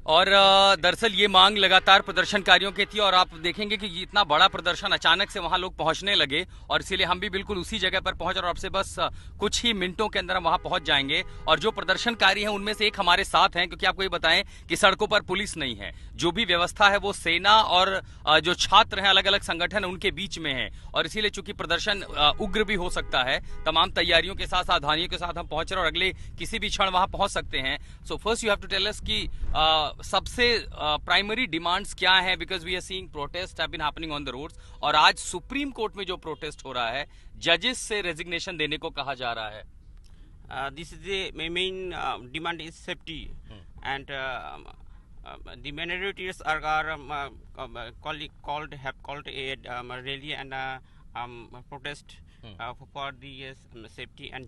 और दरअसल ये मांग लगातार प्रदर्शनकारियों की थी और आप देखेंगे कि इतना बड़ा प्रदर्शन अचानक से वहां लोग पहुंचने लगे और इसीलिए हम भी बिल्कुल उसी जगह पर पहुंच और आपसे बस कुछ ही मिनटों के अंदर हम वहां पहुंच जाएंगे। और जो प्रदर्शनकारी हैं उनमें से एक हमारे साथ हैं, क्योंकि आपको ये बताएं कि सड़कों पर पुलिस नहीं है, जो भी व्यवस्था है वो सेना और जो छात्र हैं, अलग अलग संगठन उनके बीच में है। और इसीलिए चूंकि प्रदर्शन उग्र भी हो सकता है, तमाम तैयारियों के साथ सावधानियों के साथ हम पहुंच रहे हैं और अगले किसी भी क्षण वहां पहुंच सकते हैं। So first you have to tell us कि सबसे प्राइमरी डिमांड्स क्या है, because we are seeing protest have been happening on the roads. और आज सुप्रीम कोर्ट में जो प्रोटेस्ट हो रहा है, जजेस से रेजिग्नेशन देने को कहा जा रहा है। This is the main demand is safety, and the minorities have called a rally and protest for the safety and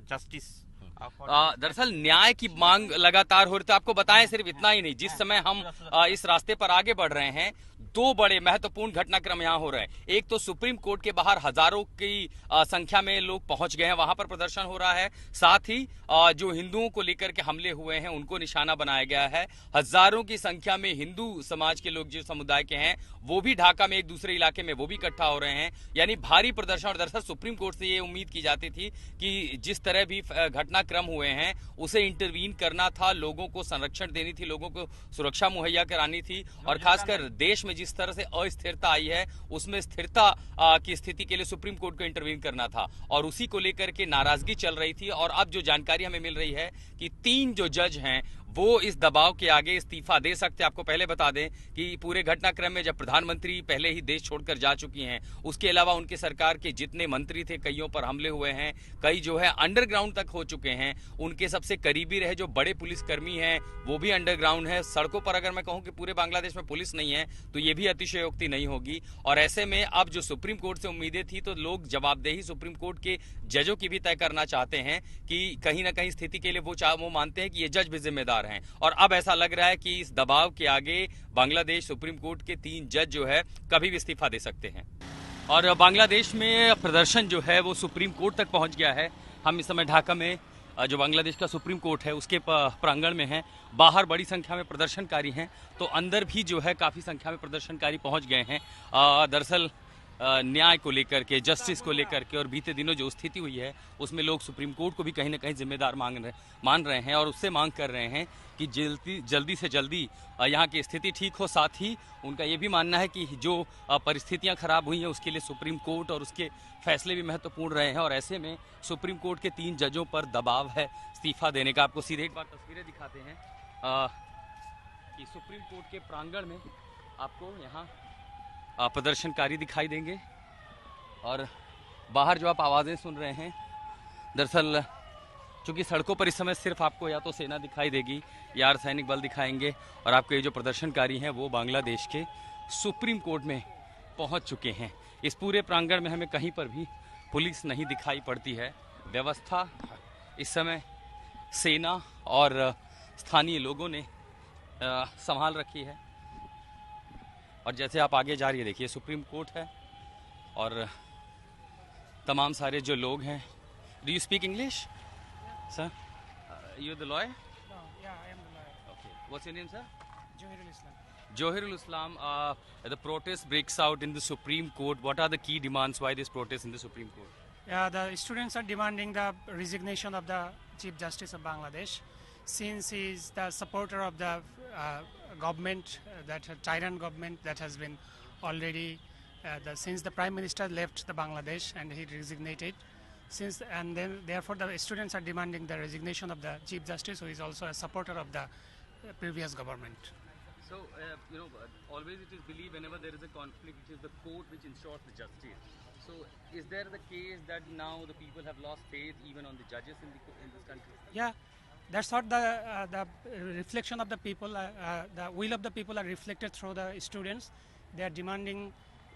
justice. दरअसल न्याय की मांग लगातार हो रही थी। आपको बताएं सिर्फ इतना ही नहीं, जिस समय हम इस रास्ते पर आगे बढ़ रहे हैं, दो बड़े महत्वपूर्ण घटनाक्रम यहाँ हो रहे हैं। एक तो सुप्रीम कोर्ट के बाहर हजारों की संख्या में लोग पहुंच गए हैं, वहां पर प्रदर्शन हो रहा है। साथ ही जो हिंदुओं को लेकर के हमले हुए हैं उनको निशाना बनाया गया है। हजारों की संख्या में हिंदू समाज के लोग, जो समुदाय के हैं, वो भी ढाका में एक दूसरे इलाके में वो भी इकट्ठा हो रहे हैं, यानी भारी प्रदर्शन। और दरअसल सुप्रीम कोर्ट से ये उम्मीद की जाती थी कि जिस तरह भी घटनाक्रम हुए हैं उसे इंटरवीन करना था, लोगों को संरक्षण देनी थी, लोगों को सुरक्षा मुहैया करानी थी। और खासकर देश में जिस तरह से अस्थिरता आई है, उसमें स्थिरता की स्थिति के लिए सुप्रीम कोर्ट को इंटरवीन करना था और उसी को लेकर के नाराजगी चल रही थी। और अब जो जानकारी हमें मिल रही है कि 3 जो जज हैं वो इस दबाव के आगे इस्तीफा दे सकते हैं। आपको पहले बता दें कि पूरे घटनाक्रम में जब प्रधानमंत्री पहले ही देश छोड़कर जा चुकी हैं, उसके अलावा उनके सरकार के जितने मंत्री थे, कईयों पर हमले हुए हैं, कई जो है अंडरग्राउंड तक हो चुके हैं। उनके सबसे करीबी रहे जो बड़े पुलिसकर्मी हैं वो भी अंडरग्राउंड है। सड़कों पर अगर मैं कहूं कि पूरे बांग्लादेश में पुलिस नहीं है तो ये भी अतिशयोक्ति नहीं होगी। और ऐसे में अब जो सुप्रीम कोर्ट से उम्मीदें थी, तो लोग जवाबदेही सुप्रीम कोर्ट के जजों की भी तय करना चाहते हैं कि कहीं ना कहीं स्थिति के लिए वो मानते हैं कि ये जज भी जिम्मेदार हैं। और अब ऐसा लग रहा है कि इस दबाव के आगे बांग्लादेश सुप्रीम कोर्ट के 3 जज जो है कभी भी इस्तीफा दे सकते हैं। और बांग्लादेश में प्रदर्शन जो है वो सुप्रीम कोर्ट तक पहुंच गया है। हम इस समय ढाका में जो बांग्लादेश का सुप्रीम कोर्ट है उसके प्रांगण में हैं। बाहर बड़ी संख्या में प्रदर्शनकारी हैं, तो अंदर भी जो है काफ़ी संख्या में प्रदर्शनकारी पहुंच गए हैं। दरअसल न्याय को लेकर के, जस्टिस को लेकर के, और बीते दिनों जो स्थिति हुई है उसमें लोग सुप्रीम कोर्ट को भी कहीं ना कहीं जिम्मेदार मान रहे हैं और उससे मांग कर रहे हैं कि जल्दी से जल्दी यहाँ की स्थिति ठीक हो। साथ ही उनका ये भी मानना है कि जो परिस्थितियाँ खराब हुई हैं उसके लिए सुप्रीम कोर्ट और उसके फैसले भी महत्वपूर्ण रहे हैं। और ऐसे में सुप्रीम कोर्ट के 3 जजों पर दबाव है इस्तीफा देने का। आपको सीधे एक बार तस्वीरें दिखाते हैं कि सुप्रीम कोर्ट के प्रांगण में आपको यहाँ प्रदर्शनकारी दिखाई देंगे और बाहर जो आप आवाज़ें सुन रहे हैं, दरअसल चूँकि सड़कों पर इस समय सिर्फ आपको या तो सेना दिखाई देगी या अर्धसैनिक बल दिखाएंगे, और आपके ये जो प्रदर्शनकारी हैं वो बांग्लादेश के सुप्रीम कोर्ट में पहुंच चुके हैं। इस पूरे प्रांगण में हमें कहीं पर भी पुलिस नहीं दिखाई पड़ती है। व्यवस्था इस समय सेना और स्थानीय लोगों ने संभाल रखी है। और जैसे आप आगे जा रही है, देखिए सुप्रीम कोर्ट है और तमाम सारे जो लोग हैं। Do you speak English sir? You are the lawyer? No, yeah, I am the lawyer. Okay. What's your name, sir? Johirul Islam. Johirul Islam. The protest breaks out in the Supreme Court. What are the key demands? Why this protest in the Supreme Court? Yeah, the students are demanding the resignation of the Chief Justice of Bangladesh, since he is the supporter of the government, that tyrant government that has been already since the Prime Minister left the Bangladesh and he resignated. And then therefore the students are demanding the resignation of the Chief Justice, who is also a supporter of the previous government. So, always it is believed whenever there is a conflict, it is the court which ensures the justice. So, is there the case that now the people have lost faith even on the judges in this country? Yeah, that's what the reflection of the people, the will of the people are reflected through the students. They are demanding,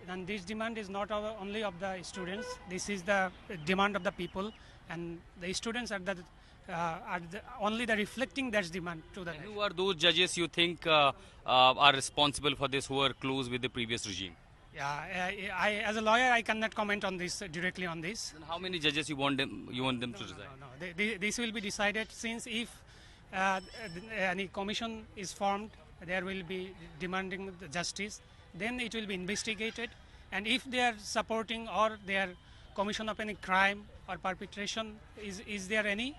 and this demand is not only of the students. This is the demand of the people, and the students are only the reflecting that demand to the. And who are those judges you think are responsible for this, who are close with the previous regime? Yeah, I as a lawyer I cannot comment on this directly on this. And how many judges you want them to resign? No. This will be decided, since if any commission is formed there will be demanding the justice. Then it will be investigated, and if they are supporting or they are commission of any crime or perpetration, is there any?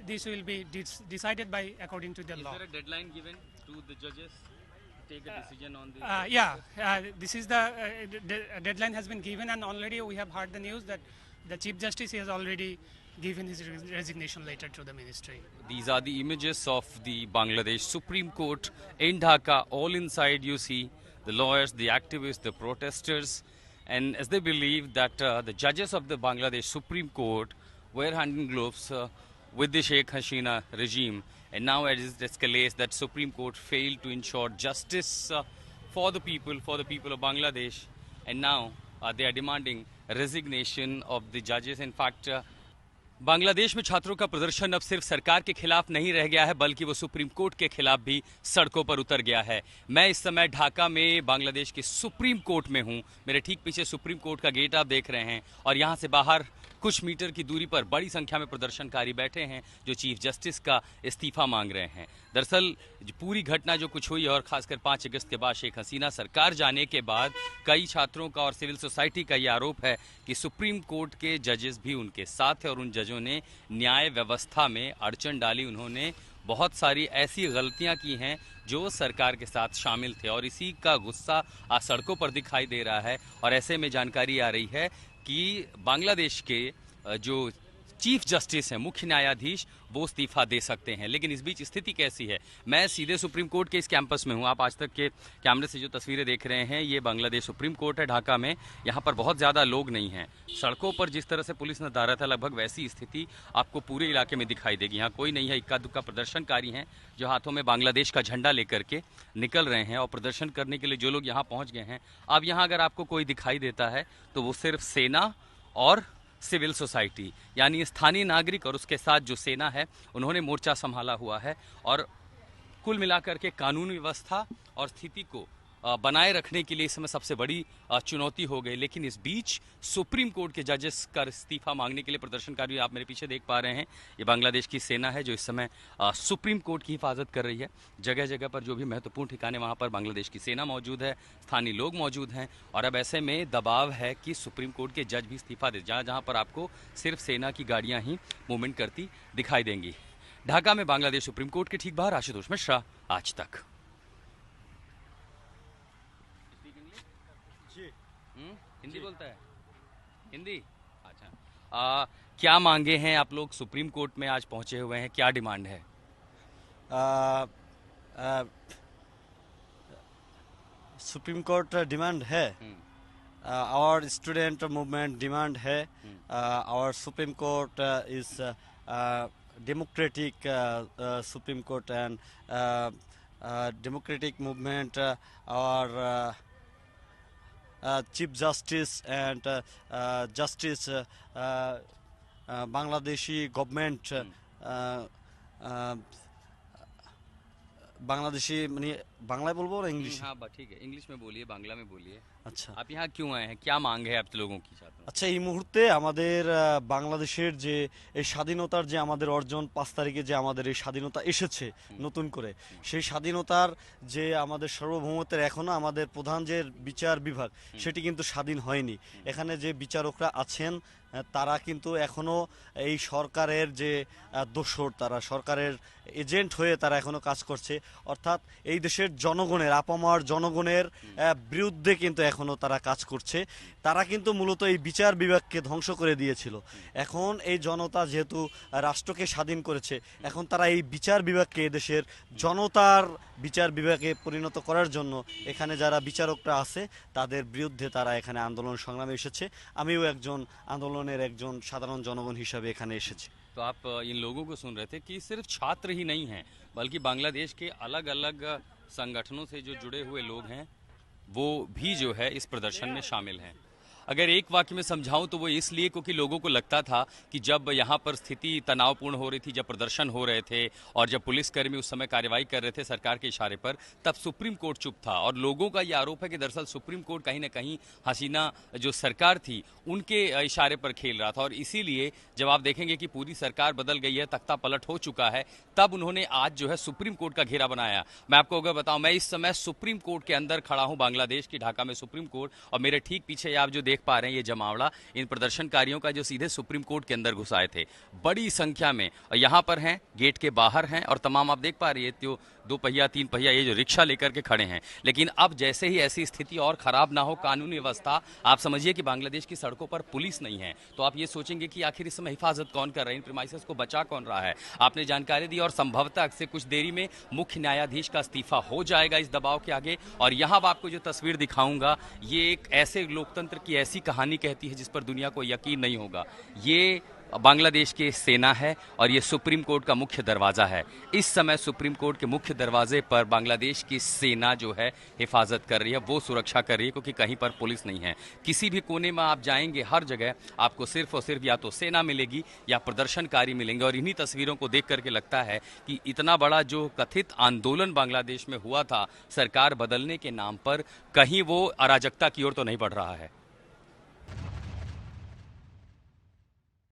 This will be decided by according to the law. Is there a deadline given to the judges to take a decision on this? This is the deadline has been given, and already we have heard the news that the Chief Justice has already given his resignation letter to the ministry. These are the images of the Bangladesh Supreme Court in Dhaka. All inside you see the lawyers, the activists, the protesters, and as they believe that the judges of the Bangladesh Supreme Court were handing gloves with the Sheikh Hasina regime, and now as it escalates that Supreme Court failed to ensure justice for the people of Bangladesh, and now they are demanding resignation of the judges. In fact, Bangladesh में छात्रों का प्रदर्शन अब सिर्फ सरकार के खिलाफ नहीं रह गया है, बल्कि वो सुप्रीम कोर्ट के खिलाफ भी सड़कों पर उतर गया है। मैं इस समय ढाका में बांग्लादेश के सुप्रीम कोर्ट में हूं। मेरे ठीक पीछे सुप्रीम कोर्ट का गेट आप देख रहे हैं, और यहां से बाहर कुछ मीटर की दूरी पर बड़ी संख्या में प्रदर्शनकारी बैठे हैं जो चीफ जस्टिस का इस्तीफा मांग रहे हैं। दरअसल पूरी घटना जो कुछ हुई, और खासकर 5 अगस्त के बाद शेख हसीना सरकार जाने के बाद कई छात्रों का और सिविल सोसाइटी का ये आरोप है कि सुप्रीम कोर्ट के जजेस भी उनके साथ है और उन जजों ने न्याय व्यवस्था में अड़चन डाली। उन्होंने बहुत सारी ऐसी गलतियां की हैं जो सरकार के साथ शामिल थे, और इसी का गुस्सा आज सड़कों पर दिखाई दे रहा है। और ऐसे में जानकारी आ रही है कि बांग्लादेश के जो चीफ जस्टिस हैं, मुख्य न्यायाधीश, वो इस्तीफा दे सकते हैं। लेकिन इस बीच स्थिति कैसी है? मैं सीधे सुप्रीम कोर्ट के इस कैंपस में हूं। आप आज तक के कैमरे से जो तस्वीरें देख रहे हैं, ये बांग्लादेश सुप्रीम कोर्ट है ढाका में। यहां पर बहुत ज़्यादा लोग नहीं हैं। सड़कों पर जिस तरह से पुलिस नदारत है, लगभग वैसी स्थिति आपको पूरे इलाके में दिखाई देगी। यहाँ कोई नहीं है, इक्का दुक्का प्रदर्शनकारी हैं जो हाथों में बांग्लादेश का झंडा लेकर के निकल रहे हैं। और प्रदर्शन करने के लिए जो लोग यहाँ पहुँच गए हैं, अब यहाँ अगर आपको कोई दिखाई देता है तो वो सिर्फ सेना और सिविल सोसाइटी, यानी स्थानीय नागरिक और उसके साथ जो सेना है, उन्होंने मोर्चा संभाला हुआ है। और कुल मिलाकर के कानून व्यवस्था और स्थिति को बनाए रखने के लिए इस समय सबसे बड़ी चुनौती हो गई। लेकिन इस बीच सुप्रीम कोर्ट के जजेस का इस्तीफा मांगने के लिए प्रदर्शनकारी आप मेरे पीछे देख पा रहे हैं, ये बांग्लादेश की सेना है जो इस समय सुप्रीम कोर्ट की हिफाजत कर रही है। जगह जगह पर जो भी महत्वपूर्ण ठिकाने, वहाँ पर बांग्लादेश की सेना मौजूद है, स्थानीय लोग मौजूद हैं। और अब ऐसे में दबाव है कि सुप्रीम कोर्ट के जज भी इस्तीफा दे, जहाँ जहाँ पर आपको सिर्फ सेना की गाड़ियाँ ही मूवमेंट करती दिखाई देंगी। ढाका में बांग्लादेश सुप्रीम कोर्ट के ठीक बाहर आशुतोष मिश्रा, आज तक। हिंदी बोलता है? हिंदी? अच्छा। क्या मांगे हैं आप लोग? सुप्रीम कोर्ट में आज पहुंचे हुए हैं, क्या डिमांड है? सुप्रीम कोर्ट डिमांड है, आवर स्टूडेंट मूवमेंट डिमांड है, our supreme court is democratic supreme court and democratic movement, our Chief Justice and Justice Bangladeshi government, Bangladeshi Bangla बोलबो और इंग्लिश? हाँ ठीक है, इंग्लिश में बोलिए, बांग्ला में बोलिए। अच्छा, आप यहाँ क्यों आए हैं? क्या मांग है आप लोगों की? আচ্ছা, এই মুহূর্তে আমাদের বাংলাদেশের যে এই স্বাধীনতার যে আমাদের অর্জন, 5 তারিখে যে আমাদের এই স্বাধীনতা এসেছে নতুন করে, সেই স্বাধীনতার যে আমাদের সার্বভৌমত্বের এখনো আমাদের প্রধান যে বিচার বিভাগ, সেটি কিন্তু স্বাধীন হয়নি। এখানে যে বিচারকরা আছেন তারা কিন্তু এখনো এই সরকারের যে দোসর, তারা সরকারের এজেন্ট হয়ে তারা এখনো কাজ করছে। অর্থাৎ এই দেশের জনগণের, আপামর জনগণের বিরুদ্ধে কিন্তু এখনো তারা কাজ করছে। তারা কিন্তু মূলত এই বিচার বিভাগকে ধ্বংস করে দিয়েছিল। এখন এই জনতা যেহেতু রাষ্ট্রকে স্বাধীন করেছে, এখন তারা এই বিচার বিভাগকে এদেশের জনতার বিচার বিভাগে পরিণত করার জন্য এখানে যারা বিচারকরা আছে তাদের বিরুদ্ধে তারা এখানে আন্দোলন সংগ্রামে এসেছে। আমিও একজন আন্দোলনের একজন সাধারণ জনগণ হিসাবে এখানে এসেছি। तो आप इन लोगों को सुन रहे थे कि सिर्फ छात्र ही नहीं हैं, बल्कि बांग्लादेश के अलग अलग संगठनों से जो जुड़े हुए लोग हैं वो भी जो है इस प्रदर्शन में शामिल हैं। अगर एक वाक्य में समझाऊं तो वो इसलिए क्योंकि लोगों को लगता था कि जब यहाँ पर स्थिति तनावपूर्ण हो रही थी, जब प्रदर्शन हो रहे थे और जब पुलिसकर्मी उस समय कार्रवाई कर रहे थे सरकार के इशारे पर, तब सुप्रीम कोर्ट चुप था। और लोगों का ये आरोप है कि दरअसल सुप्रीम कोर्ट कहीं ना कहीं हसीना जो सरकार थी उनके इशारे पर खेल रहा था। और इसीलिए जब आप देखेंगे कि पूरी सरकार बदल गई है, तख्ता पलट हो चुका है, तब उन्होंने आज जो है सुप्रीम कोर्ट का घेरा बनाया। मैं आपको अगर बताऊं, मैं इस समय सुप्रीम कोर्ट के अंदर खड़ा हूं, बांग्लादेश की ढाका में सुप्रीम कोर्ट, और मेरे ठीक पीछे आप जो देख पा रहे हैं ये जमावड़ा इन प्रदर्शनकारियों का जो सीधे सुप्रीम कोर्ट के अंदर घुस आए थे बड़ी संख्या में। और यहाँ पर हैं, गेट के बाहर हैं, और तमाम आप देख पा रही है तो 2 पहिया 3 पहिया ये जो रिक्शा लेकर के खड़े हैं। लेकिन अब जैसे ही ऐसी स्थिति और खराब ना हो, कानूनी व्यवस्था, आप समझिए कि बांग्लादेश की सड़कों पर पुलिस नहीं है, तो आप ये सोचेंगे कि आखिर इस समय हिफाजत कौन कर रहा है, इन प्रीमाइसेस को बचा कौन रहा है। आपने जानकारी दी और संभवतः से कुछ देरी में मुख्य न्यायाधीश का इस्तीफा हो जाएगा इस दबाव के आगे। और यहाँ आपको जो तस्वीर दिखाऊंगा ये एक ऐसे लोकतंत्र की ऐसी कहानी कहती है जिस पर दुनिया को यकीन नहीं होगा। ये बांग्लादेश की सेना है और ये सुप्रीम कोर्ट का मुख्य दरवाजा है। इस समय सुप्रीम कोर्ट के मुख्य दरवाजे पर बांग्लादेश की सेना जो है हिफाजत कर रही है, वो सुरक्षा कर रही है, क्योंकि कहीं पर पुलिस नहीं है। किसी भी कोने में आप जाएंगे, हर जगह आपको सिर्फ और सिर्फ या तो सेना मिलेगी या प्रदर्शनकारी मिलेंगे। और इन्हीं तस्वीरों को देख करके लगता है कि इतना बड़ा जो कथित आंदोलन बांग्लादेश में हुआ था सरकार बदलने के नाम पर, कहीं वो अराजकता की ओर तो नहीं बढ़ रहा है।